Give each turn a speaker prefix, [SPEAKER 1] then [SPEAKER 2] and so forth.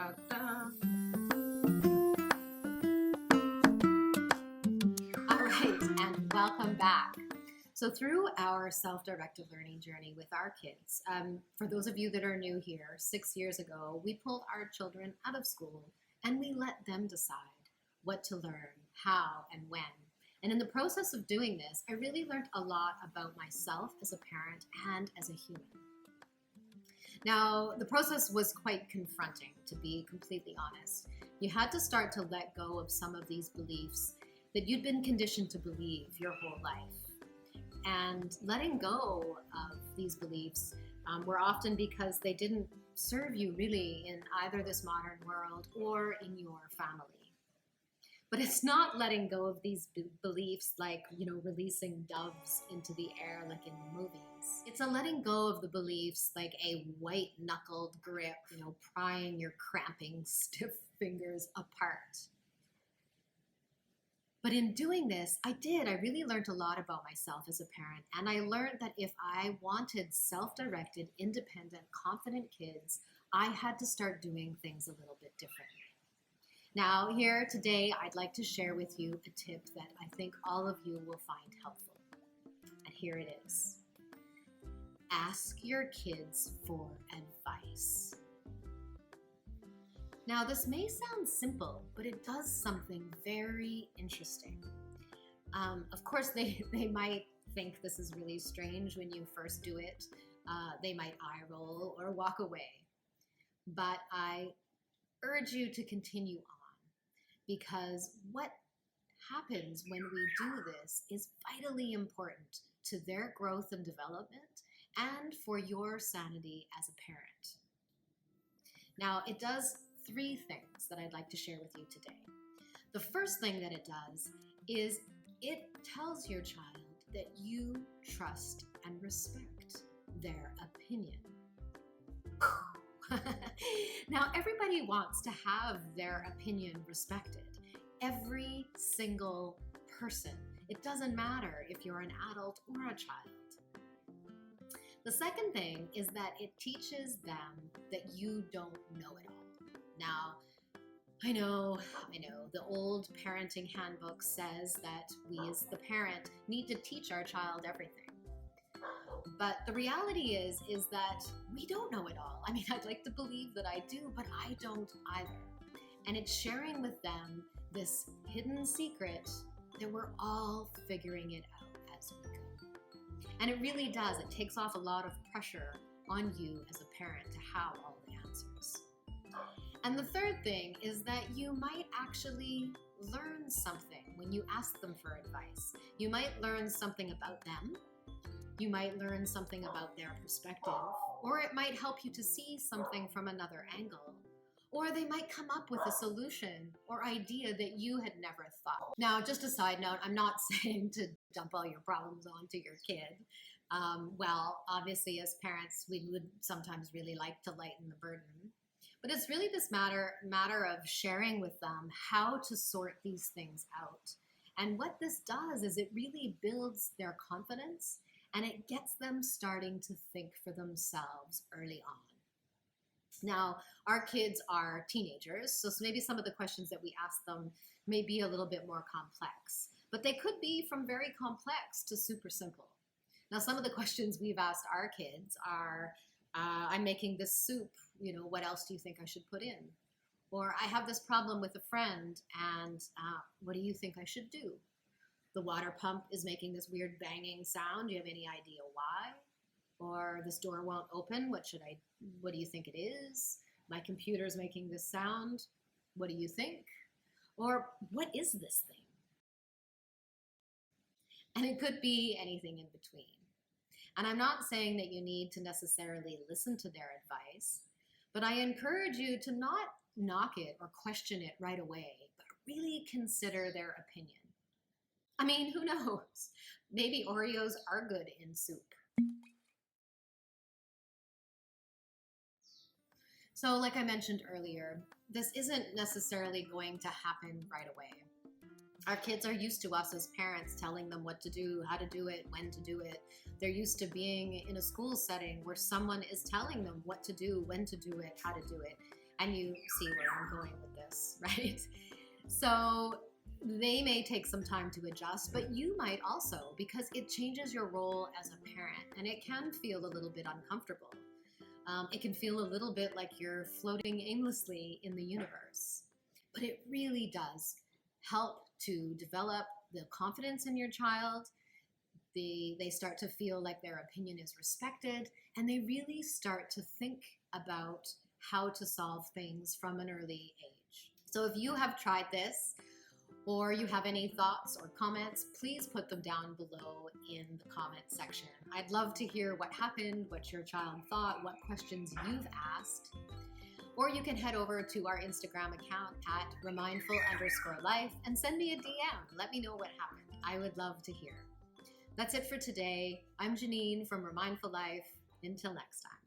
[SPEAKER 1] da, da. All right, and welcome back. So through our self-directed learning journey with our kids, for those of you that are new here, 6 years ago, we pulled our children out of school and we let them decide what to learn, how, and when. And in the process of doing this, I really learned a lot about myself as a parent and as a human. Now, the process was quite confronting, to be completely honest. You had to start to let go of some of these beliefs that you'd been conditioned to believe your whole life. And letting go of these beliefs were often because they didn't serve you really in either this modern world or in your family. But it's not letting go of these beliefs like, releasing doves into the air like in the movies. It's a letting go of the beliefs like a white-knuckled grip, prying your cramping, stiff fingers apart. But in doing this, I really learned a lot about myself as a parent. And I learned that if I wanted self-directed, independent, confident kids, I had to start doing things a little bit differently. Now, here today, I'd like to share with you a tip that I think all of you will find helpful. And here it is. Ask your kids for advice. Now, this may sound simple, but it does something very interesting. Of course, they might think this is really strange when you first do it. They might eye roll or walk away. But I urge you to continue on, because what happens when we do this is vitally important to their growth and development and for your sanity as a parent. Now, it does 3 things that I'd like to share with you today. The first thing that it does is it tells your child that you trust and respect their opinion. Now, everybody wants to have their opinion respected. Every single person. It doesn't matter if you're an adult or a child. The second thing is that it teaches them that you don't know it all. Now, I know, the old parenting handbook says that we as the parent need to teach our child everything. But the reality is that we don't know it all. I mean, I'd like to believe that I do, but I don't either. And it's sharing with them this hidden secret that we're all figuring it out as we go. And it really does. It takes off a lot of pressure on you as a parent to have all the answers. And the third thing is that you might actually learn something when you ask them for advice. You might learn something about them. You might learn something about their perspective, or it might help you to see something from another angle, or they might come up with a solution or idea that you had never thought. Now, just a side note, I'm not saying to dump all your problems onto your kid. Well, obviously as parents, we would sometimes really like to lighten the burden. But it's really this matter of sharing with them how to sort these things out. And what this does is it really builds their confidence and it gets them starting to think for themselves early on. Now, our kids are teenagers, so maybe some of the questions that we ask them may be a little bit more complex, but they could be from very complex to super simple. Now, some of the questions we've asked our kids are, I'm making this soup, what else do you think I should put in? Or I have this problem with a friend, and what do you think I should do? The water pump is making this weird banging sound. Do you have any idea why? Or this door won't open. What do you think it is? My computer's making this sound. What do you think? Or what is this thing? And it could be anything in between. And I'm not saying that you need to necessarily listen to their advice, but I encourage you to not knock it or question it right away, but really consider their opinion. I mean, who knows? Maybe Oreos are good in soup. So like I mentioned earlier, this isn't necessarily going to happen right away. Our kids are used to us as parents telling them what to do, how to do it, when to do it. They're used to being in a school setting where someone is telling them what to do, when to do it, how to do it. And you see where I'm going with this, right? So they may take some time to adjust, but you might also, because it changes your role as a parent, and it can feel a little bit uncomfortable. It can feel a little bit like you're floating aimlessly in the universe, but it really does help to develop the confidence in your child. They start to feel like their opinion is respected, and they really start to think about how to solve things from an early age. So if you have tried this, or you have any thoughts or comments, please put them down below in the comment section. I'd love to hear what happened, what your child thought, what questions you've asked. Or you can head over to our Instagram account at remindful_life and send me a DM. Let me know what happened. I would love to hear. That's it for today. I'm Janine from Remindful Life. Until next time.